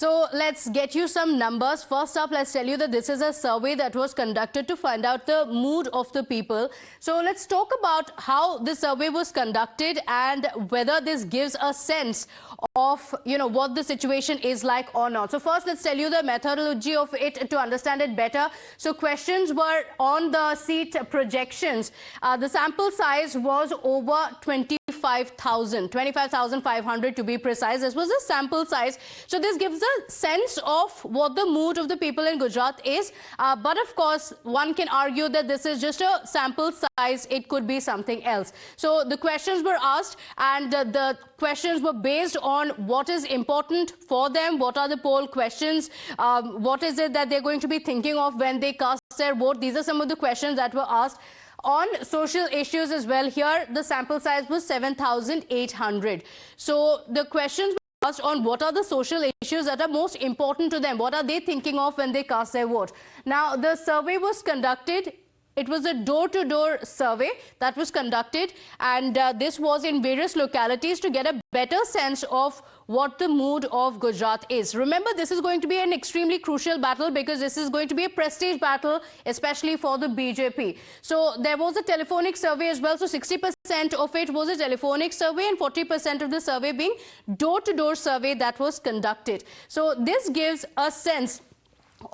So let's get you some numbers. First up, let's tell you that this is a survey that was conducted to find out the mood of the people. So let's talk about how the survey was conducted and whether this gives a sense of, what the situation is like or not. So first, let's tell you the methodology of it to understand it better. So questions were on the seat projections. The sample size was over 25,500 to be precise. This was a sample size. So this gives a sense of what the mood of the people in Gujarat is. But of course, one can argue that this is just a sample size. It could be something else. So the questions were asked, and the questions were based on what is important for them, what are the poll questions, what is it that they're going to be thinking of when they cast their vote. These are some of the questions that were asked. On social issues as well, here the sample size was 7,800. So the questions were asked on what are the social issues that are most important to them, what are they thinking of when they cast their vote. Now, the survey was conducted. It was a door-to-door survey that was conducted, and this was in various localities to get a better sense of what the mood of Gujarat is. Remember, this is going to be an extremely crucial battle because this is going to be a prestige battle, especially for the BJP. So there was a telephonic survey as well. So 60% of it was a telephonic survey and 40% of the survey being door-to-door survey that was conducted. So this gives a sense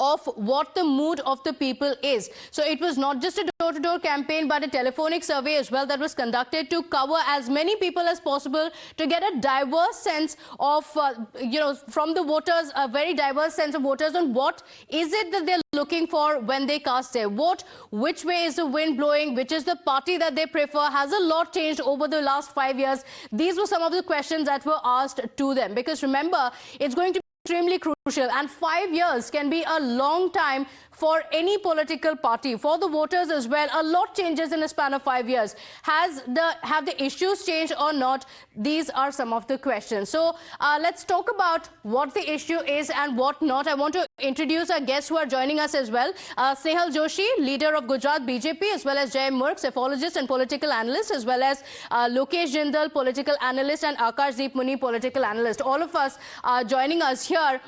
of what the mood of the people is. So it was not just a door-to-door campaign, but a telephonic survey as well that was conducted to cover as many people as possible to get a diverse sense of, from the voters, a very diverse sense of voters on what is it that they're looking for when they cast their vote, which way is the wind blowing, which is the party that they prefer. Has a lot changed over the last 5 years? These were some of the questions that were asked to them, because remember, it's going to be extremely crucial, and 5 years can be a long time for any political party, for the voters as well. A lot changes in a span of 5 years. Have the issues changed or not? These are some of the questions. So let's talk about what the issue is and what not. I want to introduce our guests who are joining us as well. Snehal Joshi, leader of Gujarat BJP, as well as Jay Murk, psephologist and political analyst, as well as Lokesh Jindal, political analyst, and Akashdeep Muni, political analyst. All of us are joining us here.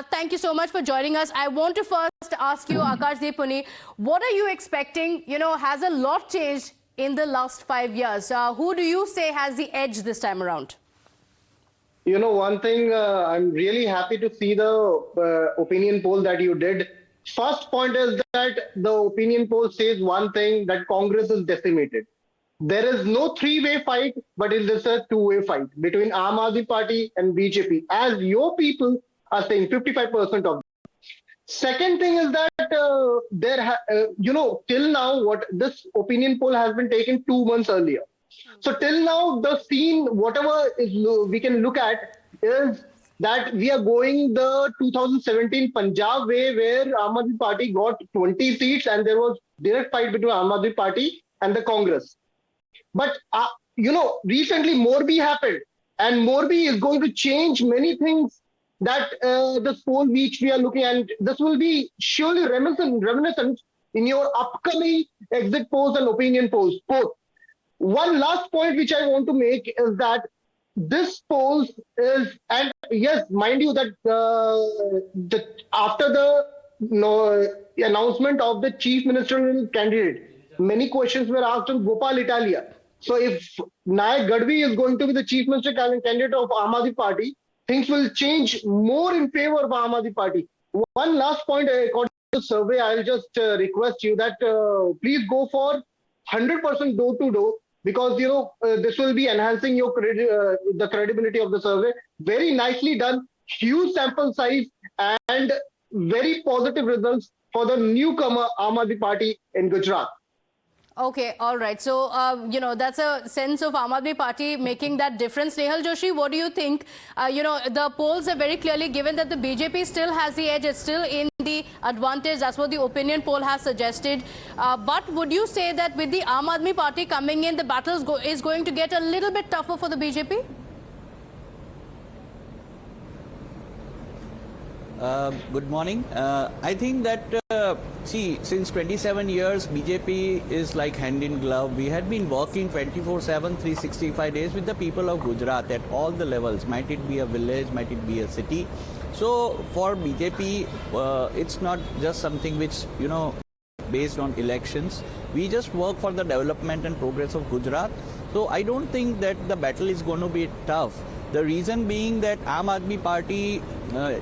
Thank you so much for joining us. I want to first ask you, Akashdeep Muni, what are you expecting? Has a lot changed in the last 5 years. Who do you say has the edge this time around? One thing, I'm really happy to see the opinion poll that you did. First point is that the opinion poll says one thing, that Congress is decimated. There is no three-way fight, but it is a two-way fight between Aam Aadmi Party and BJP, as your people are saying 55% of them. Second thing is that till now, what this opinion poll has been taken 2 months earlier. So till now, the scene, whatever is we can look at, is that we are going the 2017 Punjab way, where Aam Aadmi Party got 20 seats and there was direct fight between Aam Aadmi Party and the Congress. But, recently Morbi happened, and Morbi is going to change many things that this poll which we are looking at. This will be surely reminiscent in your upcoming exit polls and opinion polls both. One last point which I want to make is that this poll is, and yes, mind you that after the announcement of the chief ministerial candidate, many questions were asked on Gopal Italia. So if Nayak Gadvi is going to be the chief minister candidate of Aam Aadmi Party, things will change more in favor of Aam Aadmi Party. One last point, according to the survey, I'll just request you that please go for 100% door-to-door, because this will be enhancing your the credibility of the survey. Very nicely done, huge sample size, and very positive results for the newcomer Aam Aadmi Party in Gujarat. Okay, all right. So, that's a sense of Aam Aadmi Party making that difference. Snehal Joshi, what do you think? The polls have very clearly given that the BJP still has the edge. It's still in the advantage. That's what the opinion poll has suggested. But would you say that with the Aam Aadmi Party coming in, the battle is going to get a little bit tougher for the BJP? Good morning. I think that, since 27 years, BJP is like hand in glove. We had been working 24/7, 365 days with the people of Gujarat at all the levels. Might it be a village, might it be a city. So for BJP, it's not just something which, based on elections. We just work for the development and progress of Gujarat. So I don't think that the battle is going to be tough. The reason being that Aam Aadmi Party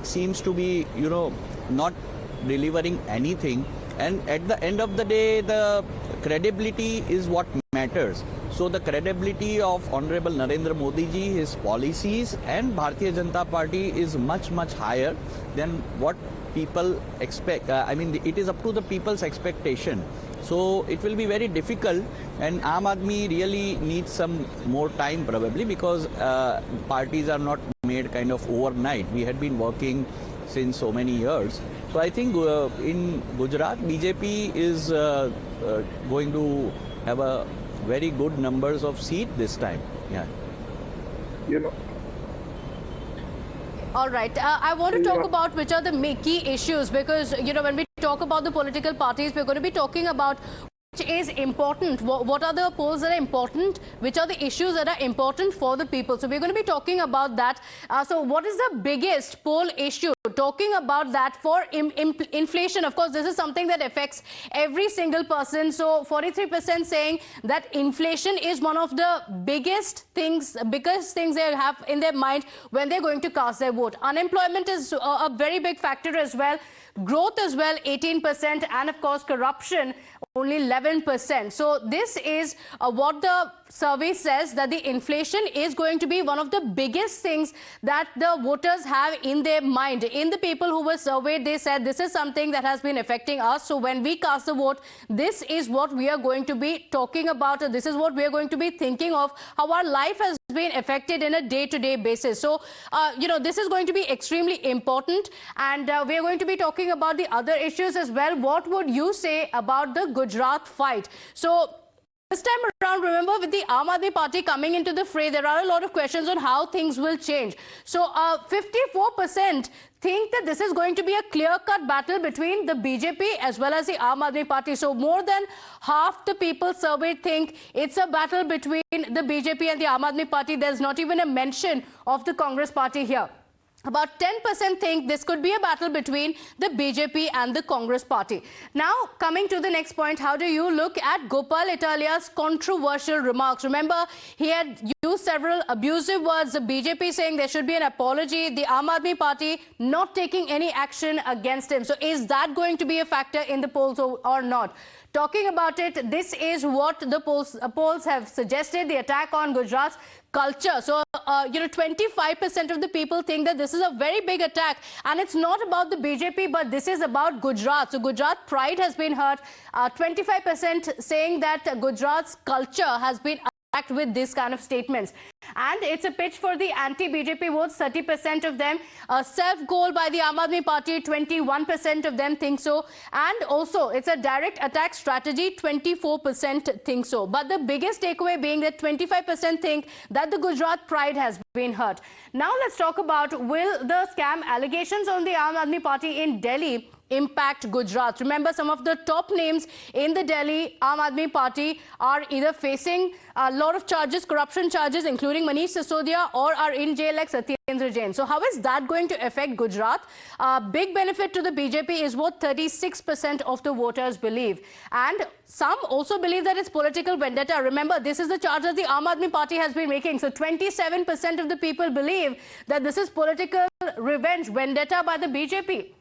seems to be, not delivering anything. And at the end of the day, the credibility is what matters. So the credibility of Honorable Narendra Modi ji, his policies and Bharatiya Janata Party is much, much higher than what people expect. It is up to the people's expectation. So it will be very difficult, and Aam Aadmi really needs some more time probably, because parties are not made kind of overnight. We had been working since so many years. So I think in Gujarat, BJP is going to have a very good numbers of seat this time. Yeah. All right. I want to talk about which are the key issues, because, when we talk about the political parties, we're going to be talking about which is important. What are the polls that are important? Which are the issues that are important for the people? So we're going to be talking about that. So what is the biggest poll issue? Talking about that for inflation, of course, this is something that affects every single person. So 43% saying that inflation is one of the biggest things they have in their mind when they're going to cast their vote. Unemployment is a very big factor as well. Growth as well, 18%, and of course corruption, only 11%. So this is what the survey says, that the inflation is going to be one of the biggest things that the voters have in their mind. In the people who were surveyed, they said this is something that has been affecting us. So when we cast the vote, this is what we are going to be talking about. This is what we are going to be thinking of, how our life has been affected in a day-to-day basis. So, this is going to be extremely important, and we are going to be talking about the other issues as well. What would you say about the Gujarat fight? So this time around, remember, with the Aam Aadmi Party coming into the fray, there are a lot of questions on how things will change. So 54% think that this is going to be a clear-cut battle between the BJP as well as the Aam Aadmi Party. So more than half the people surveyed think it's a battle between the BJP and the Aam Aadmi Party. There's not even a mention of the Congress Party here. About 10% think this could be a battle between the BJP and the Congress Party. Now, coming to the next point, how do you look at Gopal Italia's controversial remarks? Remember, he had used several abusive words. The BJP saying there should be an apology. The Aam Aadmi Party not taking any action against him. So is that going to be a factor in the polls or not? Talking about it, this is what the polls have suggested, the attack on Gujarat's culture. So, 25% of the people think that this is a very big attack, and it's not about the BJP, but this is about Gujarat. So Gujarat pride has been hurt. 25% saying that Gujarat's culture has been attacked with this kind of statements. And it's a pitch for the anti-BJP votes, 30% of them. A self-goal by the Aam Aadmi Party, 21% of them think so. And also, it's a direct attack strategy, 24% think so. But the biggest takeaway being that 25% think that the Gujarat pride has been hurt. Now let's talk about, will the scam allegations on the Aam Aadmi Party in Delhi impact Gujarat? Remember, some of the top names in the Delhi Aam Aadmi Party are either facing a lot of charges, corruption charges, including Manish Sisodia, or are in jail like Satyendra Jain. So how is that going to affect Gujarat? Big benefit to the BJP is what 36% of the voters believe. And some also believe that it's political vendetta. Remember, this is the charge that the Aam Aadmi Party has been making. So 27% of the people believe that this is political revenge, vendetta by the BJP.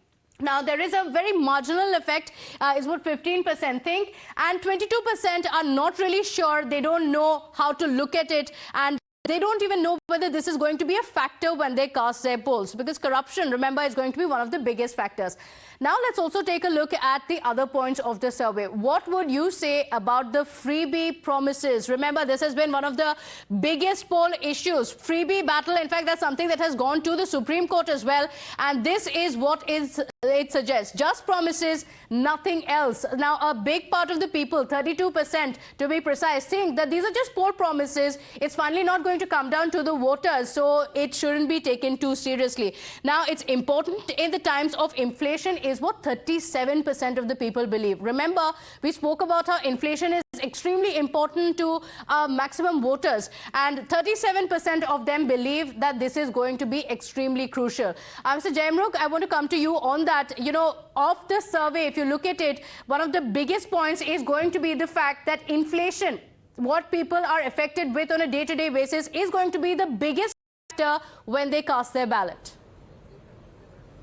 Now, there is a very marginal effect, is what 15% think, and 22% are not really sure. They don't know how to look at it, and they don't even know whether this is going to be a factor when they cast their polls, because corruption, remember, is going to be one of the biggest factors. Now, let's also take a look at the other points of the survey. What would you say about the freebie promises? Remember, this has been one of the biggest poll issues. Freebie battle, in fact, that's something that has gone to the Supreme Court as well. And this is what it suggests. Just promises, nothing else. Now, a big part of the people, 32% to be precise, think that these are just poll promises. It's finally not going to come down to the voters, so it shouldn't be taken too seriously. Now, it's important in the times of inflation is what 37% of the people believe. Remember, we spoke about how inflation is extremely important to maximum voters, and 37% of them believe that this is going to be extremely crucial. Mr. Jaimrukh, I want to come to you on that. You know, of the survey, if you look at it, one of the biggest points is going to be the fact that inflation, what people are affected with on a day-to-day basis, is going to be the biggest factor when they cast their ballot.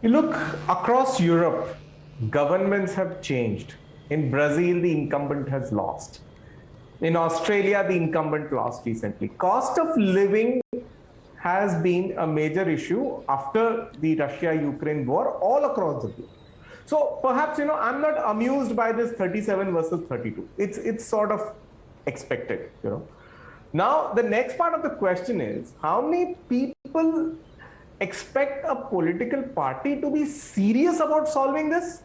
You look across Europe, governments have changed. In Brazil, the incumbent has lost. In Australia, the incumbent lost recently. Cost of living has been a major issue after the Russia-Ukraine war all across the globe. So perhaps, you know, I'm not amused by this 37 versus 32. It's sort of expected, you know. Now, the next part of the question is, how many people expect a political party to be serious about solving this?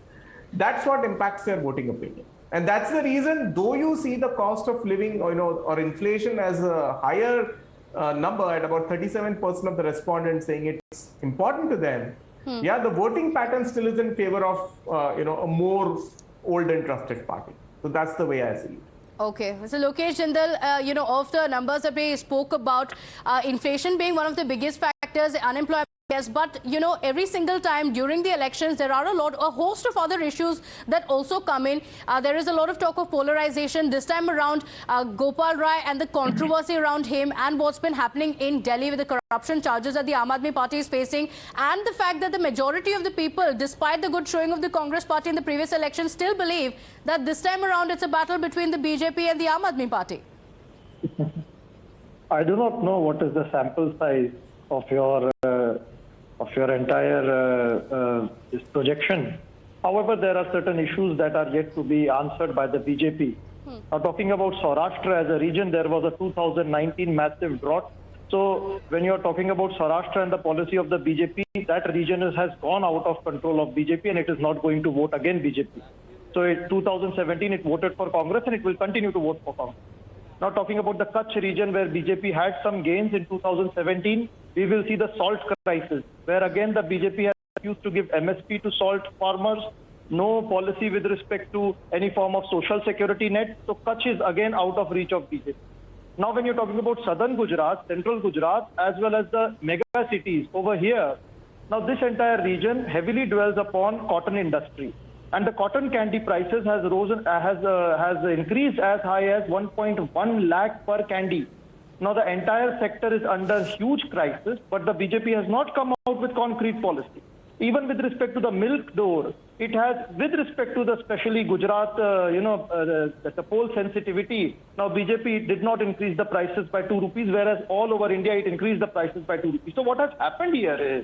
That's what impacts their voting opinion. And that's the reason, though you see the cost of living or inflation as a higher number at about 37% of the respondents saying it's important to them, yeah, the voting pattern still is in favor of a more old and trusted party. So that's the way I see it. Okay, so Lokesh Jindal, of the numbers that we spoke about, inflation being one of the biggest factors, unemployment. Yes, but every single time during the elections, there are a host of other issues that also come in. There is a lot of talk of polarization this time around. Gopal Rai and the controversy around him, and what's been happening in Delhi with the corruption charges that the Aam Aadmi Party is facing, and the fact that the majority of the people, despite the good showing of the Congress Party in the previous election, still believe that this time around it's a battle between the BJP and the Aam Aadmi Party. I do not know what is the sample size of your entire this projection. However, there are certain issues that are yet to be answered by the BJP. Now, talking about Saurashtra as a region, there was a 2019 massive drought. So when you're talking about Saurashtra and the policy of the BJP, that region has gone out of control of BJP and it is not going to vote again BJP. So in 2017, it voted for Congress and it will continue to vote for Congress. Now, talking about the Kutch region where BJP had some gains in 2017, we will see the salt crisis, where again the BJP has refused to give MSP to salt farmers, no policy with respect to any form of social security net. So Kutch is again out of reach of BJP. Now, when you're talking about southern Gujarat, central Gujarat, as well as the mega cities over here, now this entire region heavily dwells upon cotton industry. And the cotton candy prices has increased as high as 1.1 lakh per candy. Now the entire sector is under huge crisis, but the BJP has not come out with concrete policy. Even with respect to the milk door, it has, with respect to the especially Gujarat, the poll sensitivity. Now BJP did not increase the prices by 2 rupees, whereas all over India it increased the prices by 2 rupees. So what has happened here is,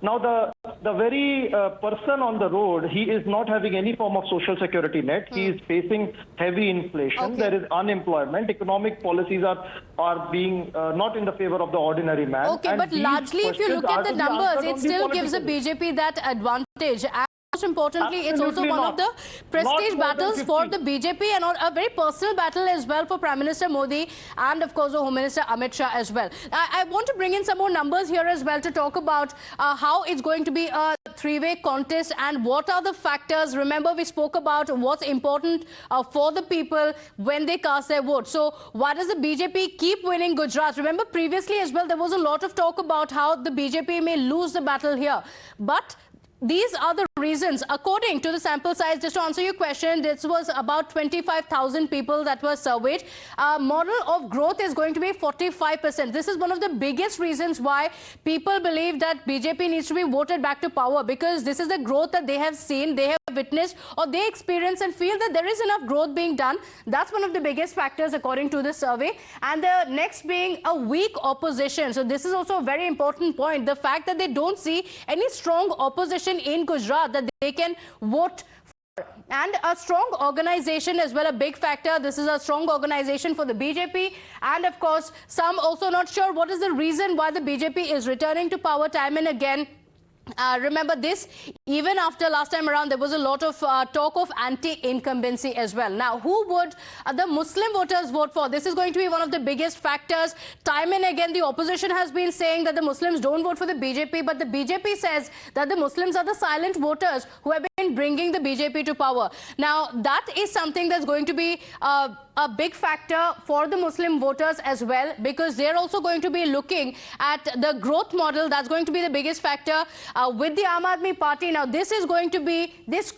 now the very person on the road, he is not having any form of social security net. He is facing heavy inflation. Okay. There is unemployment. Economic policies are being not in the favor of the ordinary man. Okay, and but largely if you look at the numbers, it still gives the BJP that advantage. And most importantly, it's also one of the prestige battles for the BJP and a very personal battle as well for Prime Minister Modi and of course the Home Minister Amit Shah as well. I want to bring in some more numbers here as well to talk about how it's going to be a three-way contest and what are the factors. Remember, we spoke about what's important for the people when they cast their vote. So why does the BJP keep winning Gujarat? Remember, previously as well, there was a lot of talk about how the BJP may lose the battle here. But these are the reasons. According to the sample size, just to answer your question, this was about 25,000 people that were surveyed. Model of growth is going to be 45%. This is one of the biggest reasons why people believe that BJP needs to be voted back to power, because this is the growth that they have seen, they have witnessed, or they experience and feel that there is enough growth being done. That's one of the biggest factors according to the survey. And the next being a weak opposition. So this is also a very important point. The fact that they don't see any strong opposition in Gujarat that they can vote for. And a strong organization as well, a big factor. This is a strong organization for the BJP. And of course, some also not sure what is the reason why the BJP is returning to power time and again. Remember this, even after last time around, there was a lot of talk of anti-incumbency as well. Now, who would the Muslim voters vote for? This is going to be one of the biggest factors. Time and again, the opposition has been saying that the Muslims don't vote for the BJP, but the BJP says that the Muslims are the silent voters who have been bringing the BJP to power. Now, that is something that's going to be a big factor for the Muslim voters as well, because they're also going to be looking at the growth model. That's going to be the biggest factor with the Aam Aadmi Party. Now, this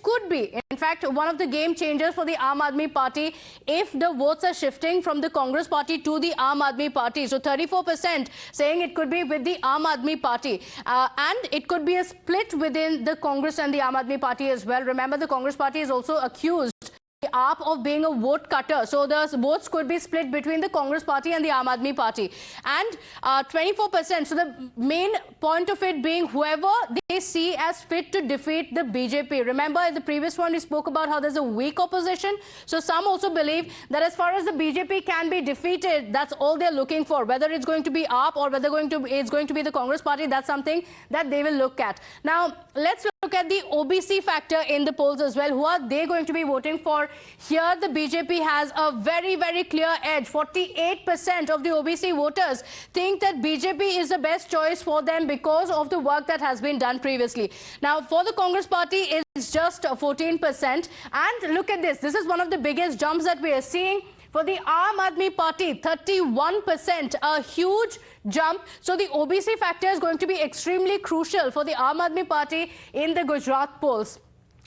could be, in fact, one of the game changers for the Aam Aadmi Party if the votes are shifting from the Congress Party to the Aam Aadmi Party. So 34% saying it could be with the Aam Aadmi Party. And it could be a split within the Congress and the Aam Aadmi Party as well. Remember, the Congress Party is also accused the AAP of being a vote cutter. So the votes could be split between the Congress Party and the Aam Aadmi Party. And 24%. So the main point of it being whoever they see as fit to defeat the BJP. Remember, in the previous one, we spoke about how there's a weak opposition. So some also believe that as far as the BJP can be defeated, that's all they're looking for. Whether it's going to be AAP or whether it's going to be the Congress Party, that's something that they will look at. Now, let's look at the OBC factor in the polls as well. Who are they going to be voting for? Here, the BJP has a very, very clear edge. 48% of the OBC voters think that BJP is the best choice for them because of the work that has been done previously. Now, for the Congress Party, it's just 14%. And look at this. This is one of the biggest jumps that we are seeing. For the Aam Aadmi Party, 31%, a huge jump. So the OBC factor is going to be extremely crucial for the Aam Aadmi Party in the Gujarat polls.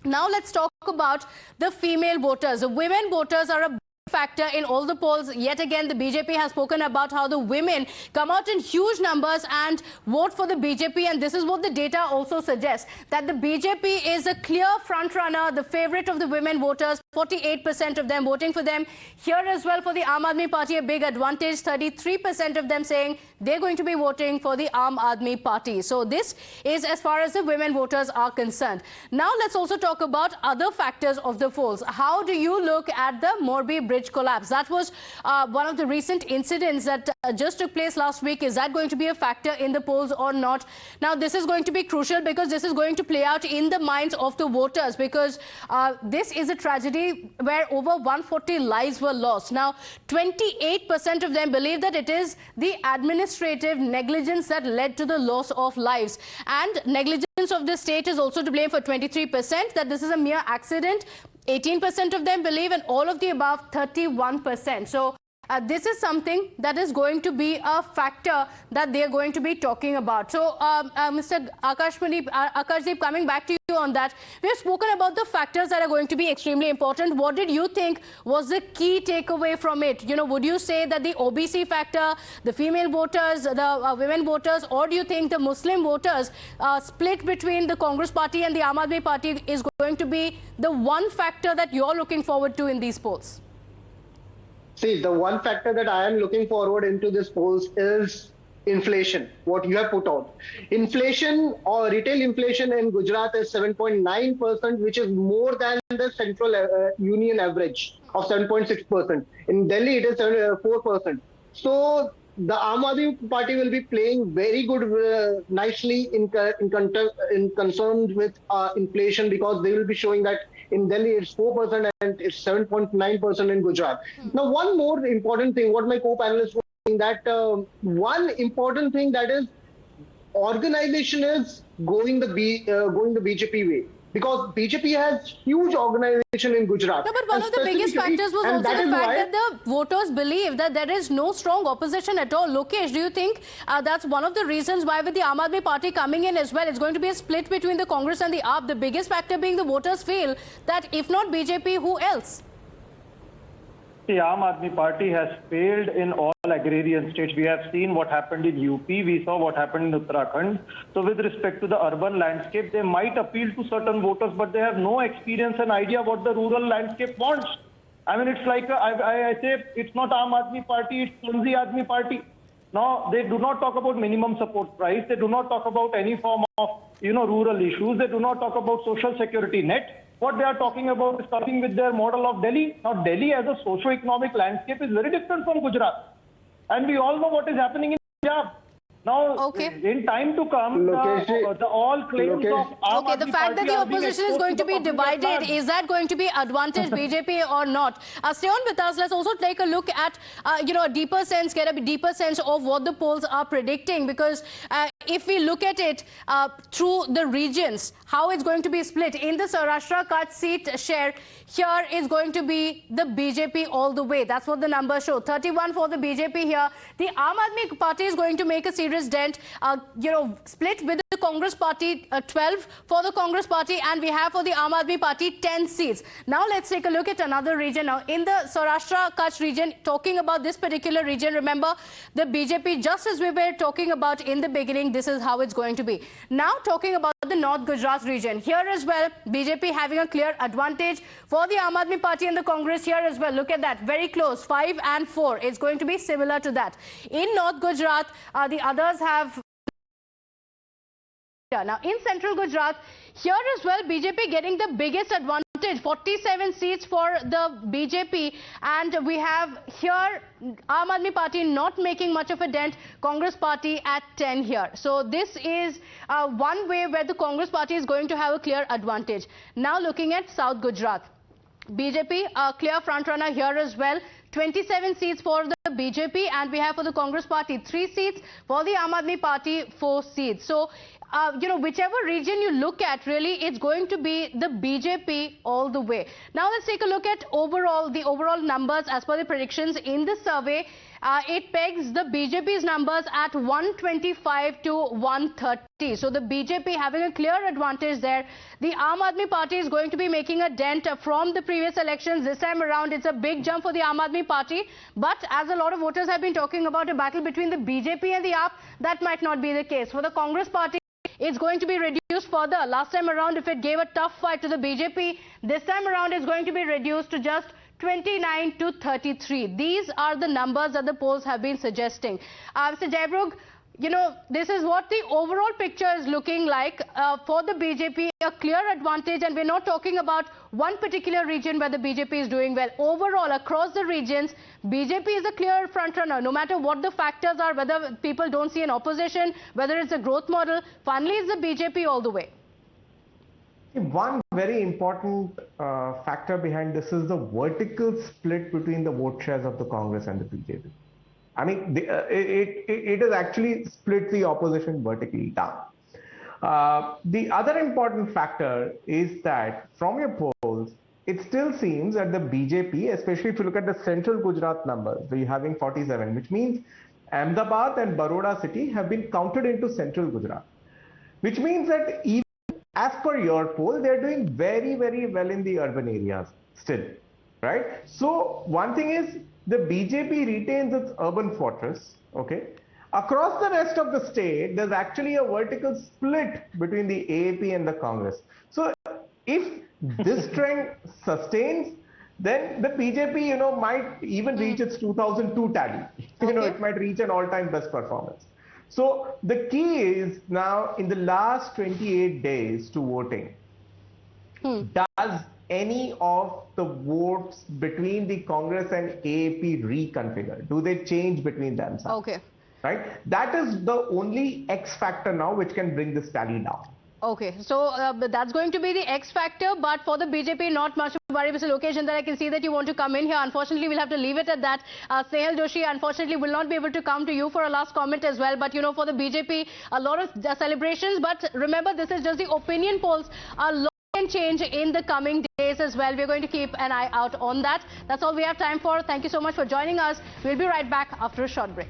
Now let's talk about the female voters. The women voters are a factor in all the polls. Yet again, the BJP has spoken about how the women come out in huge numbers and vote for the BJP, and this is what the data also suggests, that the BJP is a clear front runner, the favorite of the women voters, 48% of them voting for them. Here as well for the Aam Aadmi Party, a big advantage, 33% of them saying they're going to be voting for the Aam Aadmi Party. So this is as far as the women voters are concerned. Now let's also talk about other factors of the polls. How do you look at the Morbi Bridge collapse? That was one of the recent incidents that just took place last week. Is that going to be a factor in the polls or not? Now, this is going to be crucial because this is going to play out in the minds of the voters, because this is a tragedy where over 140 lives were lost. Now, 28% of them believe that it is the administrative negligence that led to the loss of lives. And negligence of the state is also to blame for 23%, that this is a mere accident. 18% of them believe, and all of the above, 31%. So this is something that is going to be a factor that they are going to be talking about. So, Mr. Akashdeep, coming back to you on that, we have spoken about the factors that are going to be extremely important. What did you think was the key takeaway from it? You know, would you say that the OBC factor, the female voters, the women voters, or do you think the Muslim voters split between the Congress Party and the Aam Aadmi Party is going to be the one factor that you're looking forward to in these polls? See, the one factor that I am looking forward into this polls is inflation, what you have put out. Inflation or retail inflation in Gujarat is 7.9%, which is more than the central union average of 7.6%. In Delhi, it is 4%. So the Aam Aadmi Party will be playing very good, nicely in concern with inflation, because they will be showing that in Delhi it's 4% and it's 7.9% in Gujarat. Now, one more important thing, what my co-panelists were saying, that one important thing that is organization is going the BJP way. Because BJP has huge organization in Gujarat. No, but one of the biggest factors was also the fact that the voters believe that there is no strong opposition at all. Lokesh, do you think that's one of the reasons why, with the Aam Aadmi Party coming in as well, it's going to be a split between the Congress and the AAP? The biggest factor being the voters feel that if not BJP, who else? The Aam Aadmi Party has failed in all agrarian states. We have seen what happened in UP. We saw what happened in Uttarakhand. So with respect to the urban landscape, they might appeal to certain voters, but they have no experience and idea what the rural landscape wants. I mean, it's like, I say, it's not Aam Aadmi Party, it's Punzi Aadmi Party. Now, they do not talk about minimum support price. They do not talk about any form of, rural issues. They do not talk about social security net. What they are talking about is starting with their model of Delhi. Now, Delhi as a socio-economic landscape is very different from Gujarat. And we all know what is happening in Punjab. Now, in time to come, all claims of the fact that the opposition is going to be divided, is that going to be advantage BJP or not? Stay on with us. Let's also take a look at, a deeper sense, get a deeper sense of what the polls are predicting, because if we look at it through the regions, how it's going to be split in the Saurashtra Kutch seat share, here is going to be the BJP all the way. That's what the numbers show. 31 for the BJP here. The Aam Aadmi Party is going to make a serious dent, split with the Congress Party, 12 for the Congress Party, and we have for the Aam Aadmi Party 10 seats. Now let's take a look at another region. Now in the Saurashtra Kutch region, talking about this particular region, remember the BJP, just as we were talking about in the beginning, this is how it's going to be. Now talking about the North Gujarat region, here as well, BJP having a clear advantage for the Aam Aadmi Party and the Congress here as well. Look at that, very close, 5 and 4. It's going to be similar to that. In North Gujarat, the others have... Now in Central Gujarat, here as well, BJP getting the biggest advantage, 47 seats for the BJP, and we have here Aam Aadmi Party not making much of a dent, Congress Party at 10 here. So this is one way where the Congress Party is going to have a clear advantage. Now looking at South Gujarat, BJP a clear front runner here as well. 27 seats for the BJP, and we have for the Congress Party 3 seats, for the Aam Aadmi Party 4 seats. So whichever region you look at, really, it's going to be the BJP all the way. Now let's take a look at the overall numbers as per the predictions in the survey. It pegs the BJP's numbers at 125 to 130. So the BJP having a clear advantage there. The Aam Aadmi Party is going to be making a dent from the previous elections. This time around, it's a big jump for the Aam Aadmi Party. But as a lot of voters have been talking about a battle between the BJP and the AAP, that might not be the case. For the Congress Party, it's going to be reduced further. Last time around, if it gave a tough fight to the BJP, this time around it's going to be reduced to just 29 to 33. These are the numbers that the polls have been suggesting. Mr. Jaibrug, this is what the overall picture is looking like. For the BJP, a clear advantage, and we're not talking about one particular region where the BJP is doing well. Overall, across the regions, BJP is a clear front runner, no matter what the factors are, whether people don't see an opposition, whether it's a growth model. Finally, it's the BJP all the way. One very important factor behind this is the vertical split between the vote shares of the Congress and the BJP. I mean, it has actually split the opposition vertically down. The other important factor is that from your polls, it still seems that the BJP, especially if you look at the Central Gujarat numbers, we're having 47, which means Ahmedabad and Baroda city have been counted into Central Gujarat, which means that even as per your poll, they're doing very, very well in the urban areas still, right? So one thing is the BJP retains its urban fortress, okay? Across the rest of the state, there's actually a vertical split between the AAP and the Congress. So if this trend sustains, then the BJP, might even reach its 2002 tally. It might reach an all-time best performance. So the key is now in the last 28 days to voting, does any of the votes between the Congress and AAP reconfigure? Do they change between themselves? Okay. Right? That is the only X factor now which can bring this tally down. Okay, so that's going to be the X factor, but for the BJP, not much to worry. Mr. Lokesh, that I can see that you want to come in here. Unfortunately, we'll have to leave it at that. Snehal Joshi, unfortunately, will not be able to come to you for a last comment as well. But, for the BJP, a lot of celebrations. But remember, this is just the opinion polls. A lot can change in the coming days as well. We're going to keep an eye out on that. That's all we have time for. Thank you so much for joining us. We'll be right back after a short break.